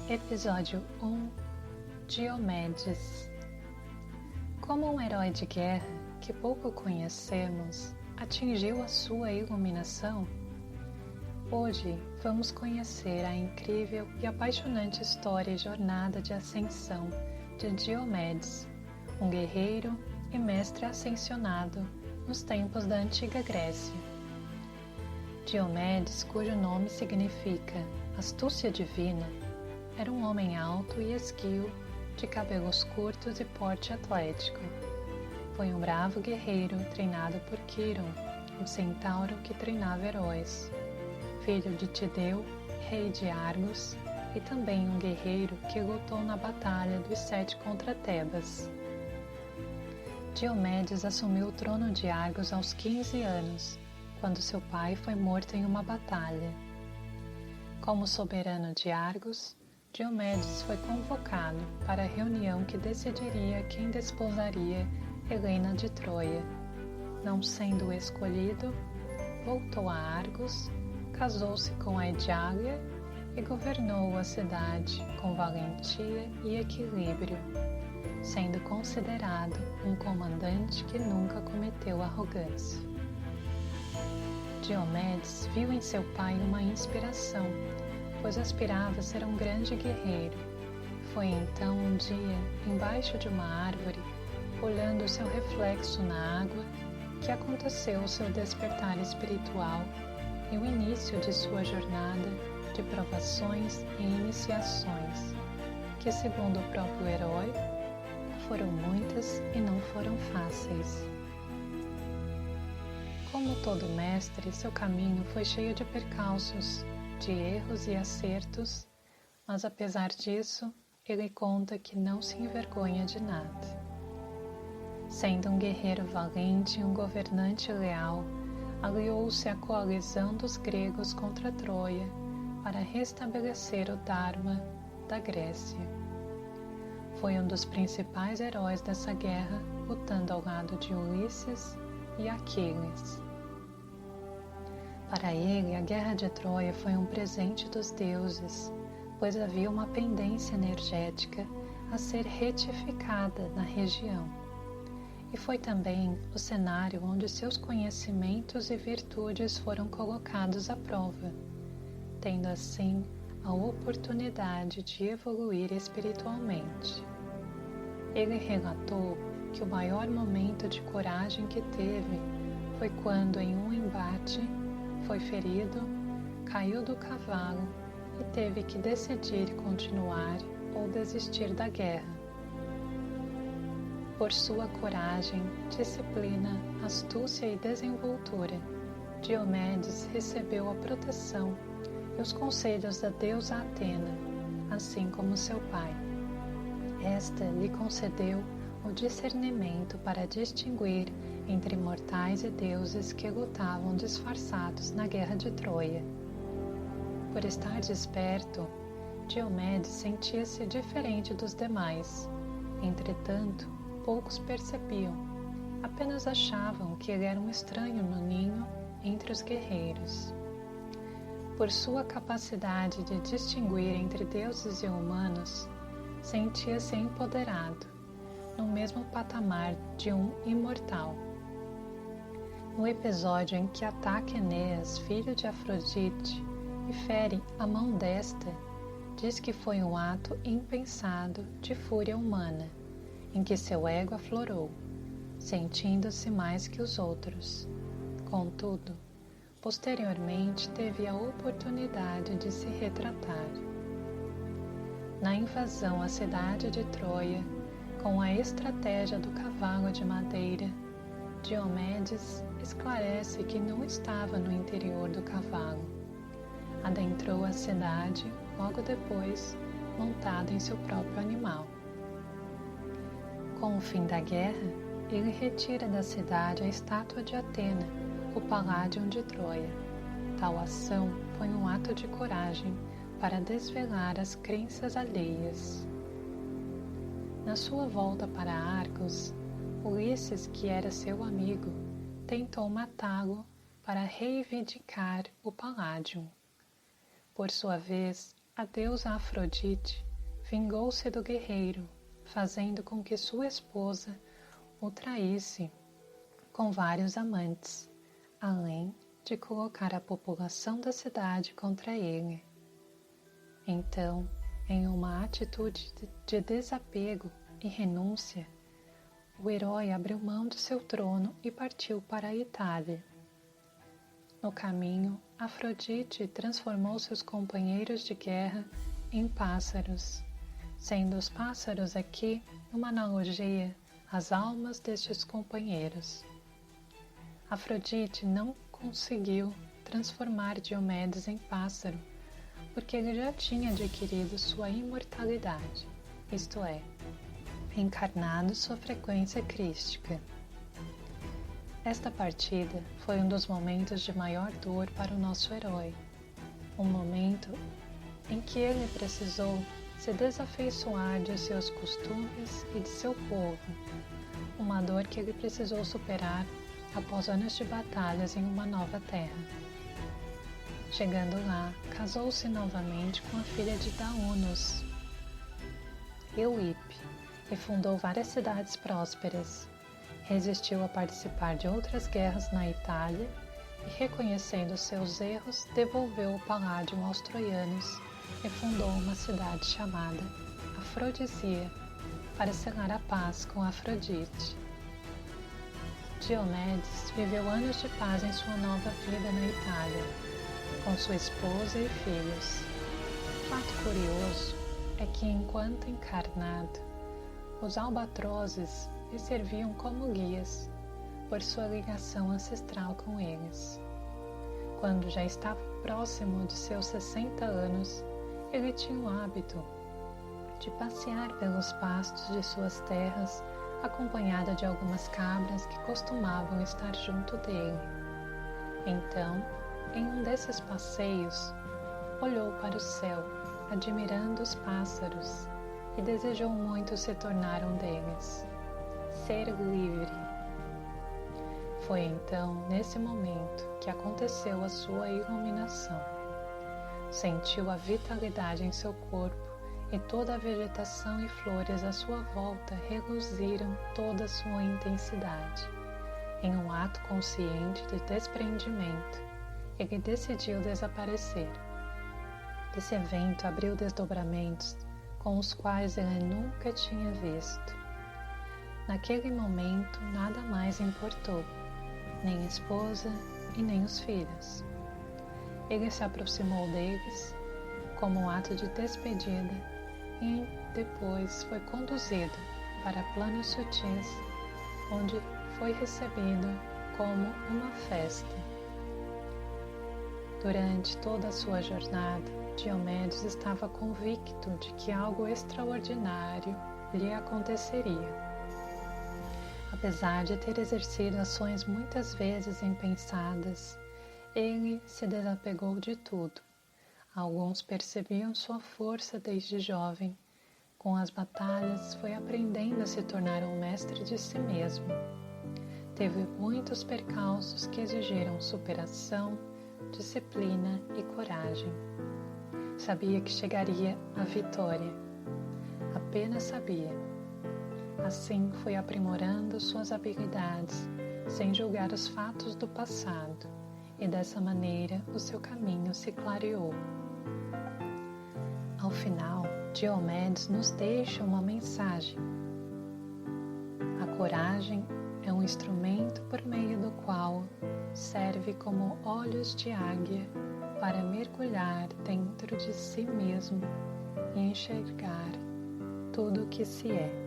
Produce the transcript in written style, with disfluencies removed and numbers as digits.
Episódio 1 Diomedes. Como um herói de guerra que pouco conhecemos atingiu a sua iluminação, hoje vamos conhecer a incrível e apaixonante história e jornada de ascensão de Diomedes, um guerreiro e mestre ascensionado nos tempos da antiga Grécia. Diomedes, cujo nome significa astúcia divina, era um homem alto e esguio, de cabelos curtos e porte atlético. Foi um bravo guerreiro treinado por Quiron, um centauro que treinava heróis, filho de Tideu, rei de Argos, e também um guerreiro que lutou na batalha dos 7 contra Tebas. Diomedes assumiu o trono de Argos aos 15 anos, quando seu pai foi morto em uma batalha. Como soberano de Argos, Diomedes foi convocado para a reunião que decidiria quem desposaria Helena de Troia. Não sendo escolhido, voltou a Argos, casou-se com a Edíalia e governou a cidade com valentia e equilíbrio, sendo considerado um comandante que nunca cometeu arrogância. Diomedes viu em seu pai uma inspiração, pois aspirava a ser um grande guerreiro. Foi então um dia, embaixo de uma árvore, olhando seu reflexo na água, que aconteceu o seu despertar espiritual e o início de sua jornada de provações e iniciações, que, segundo o próprio herói, foram muitas e não foram fáceis. Como todo mestre, seu caminho foi cheio de percalços, de erros e acertos, mas apesar disso, ele conta que não se envergonha de nada. Sendo um guerreiro valente e um governante leal, aliou-se à coalizão dos gregos contra Troia para restabelecer o Dharma da Grécia. Foi um dos principais heróis dessa guerra, lutando ao lado de Ulisses e Aquiles. Para ele, a guerra de Troia foi um presente dos deuses, pois havia uma pendência energética a ser retificada na região. E foi também o cenário onde seus conhecimentos e virtudes foram colocados à prova, tendo assim a oportunidade de evoluir espiritualmente. Ele relatou que o maior momento de coragem que teve foi quando, em um embate, foi ferido, caiu do cavalo e teve que decidir continuar ou desistir da guerra. Por sua coragem, disciplina, astúcia e desenvoltura, Diomedes recebeu a proteção e os conselhos da deusa Atena, assim como seu pai. Esta lhe concedeu o discernimento para distinguir entre mortais e deuses que lutavam disfarçados na guerra de Troia. Por estar desperto, Diomedes sentia-se diferente dos demais. Entretanto, poucos percebiam, apenas achavam que ele era um estranho no ninho entre os guerreiros. Por sua capacidade de distinguir entre deuses e humanos, sentia-se empoderado, no mesmo patamar de um imortal. No episódio em que ataca Enéas, filho de Afrodite, e fere a mão desta, diz que foi um ato impensado de fúria humana, em que seu ego aflorou, sentindo-se mais que os outros. Contudo, posteriormente teve a oportunidade de se retratar. Na invasão à cidade de Troia, com a estratégia do cavalo de madeira, Diomedes esclarece que não estava no interior do cavalo. Adentrou a cidade logo depois, montado em seu próprio animal. Com o fim da guerra, ele retira da cidade a estátua de Atena, o Paládio de Troia. Tal ação foi um ato de coragem para desvelar as crenças alheias. Na sua volta para Argos, Ulisses, que era seu amigo, tentou matá-lo para reivindicar o Paládio. Por sua vez, a deusa Afrodite vingou-se do guerreiro, fazendo com que sua esposa o traísse com vários amantes, além de colocar a população da cidade contra ele. Então, em uma atitude de desapego e renúncia, o herói abriu mão de seu trono e partiu para a Itália. No caminho, Afrodite transformou seus companheiros de guerra em pássaros, sendo os pássaros aqui uma analogia às almas destes companheiros. Afrodite não conseguiu transformar Diomedes em pássaro, porque ele já tinha adquirido sua imortalidade, isto é, encarnado sua frequência crística. Esta partida foi um dos momentos de maior dor para o nosso herói, um momento em que ele precisou se desafeiçoar de seus costumes e de seu povo, uma dor que ele precisou superar após anos de batalhas em uma nova terra. Chegando lá, casou-se novamente com a filha de Daunus, Euípe, e fundou várias cidades prósperas. Resistiu a participar de outras guerras na Itália e, reconhecendo seus erros, devolveu o paládio aos troianos e fundou uma cidade chamada Afrodisia para selar a paz com Afrodite. Diomedes viveu anos de paz em sua nova vida na Itália, com sua esposa e filhos. Fato curioso é que, enquanto encarnado, os albatrozes lhe serviam como guias, por sua ligação ancestral com eles. Quando já estava próximo de seus 60 anos, ele tinha o hábito de passear pelos pastos de suas terras, acompanhada de algumas cabras que costumavam estar junto dele. Então, em um desses passeios, olhou para o céu, admirando os pássaros, e desejou muito se tornar um deles, ser livre. Foi então, nesse momento, que aconteceu a sua iluminação. Sentiu a vitalidade em seu corpo e toda a vegetação e flores à sua volta reluziram toda a sua intensidade. Em um ato consciente de desprendimento, ele decidiu desaparecer. Esse evento abriu desdobramentos com os quais ele nunca tinha visto. Naquele momento, nada mais importou, nem a esposa e nem os filhos. Ele se aproximou deles como um ato de despedida e depois foi conduzido para planos sutis, onde foi recebido como uma festa. Durante toda a sua jornada, Diomedes estava convicto de que algo extraordinário lhe aconteceria. Apesar de ter exercido ações muitas vezes impensadas, ele se desapegou de tudo. Alguns percebiam sua força desde jovem. Com as batalhas, foi aprendendo a se tornar um mestre de si mesmo. Teve muitos percalços que exigiram superação, disciplina e coragem. Sabia que chegaria à vitória. Apenas sabia. Assim foi aprimorando suas habilidades, sem julgar os fatos do passado, e dessa maneira o seu caminho se clareou. Ao final, Diomedes nos deixa uma mensagem. A coragem é um instrumento por meio do qual serve como olhos de águia para mergulhar dentro de si mesmo e enxergar tudo o que se é.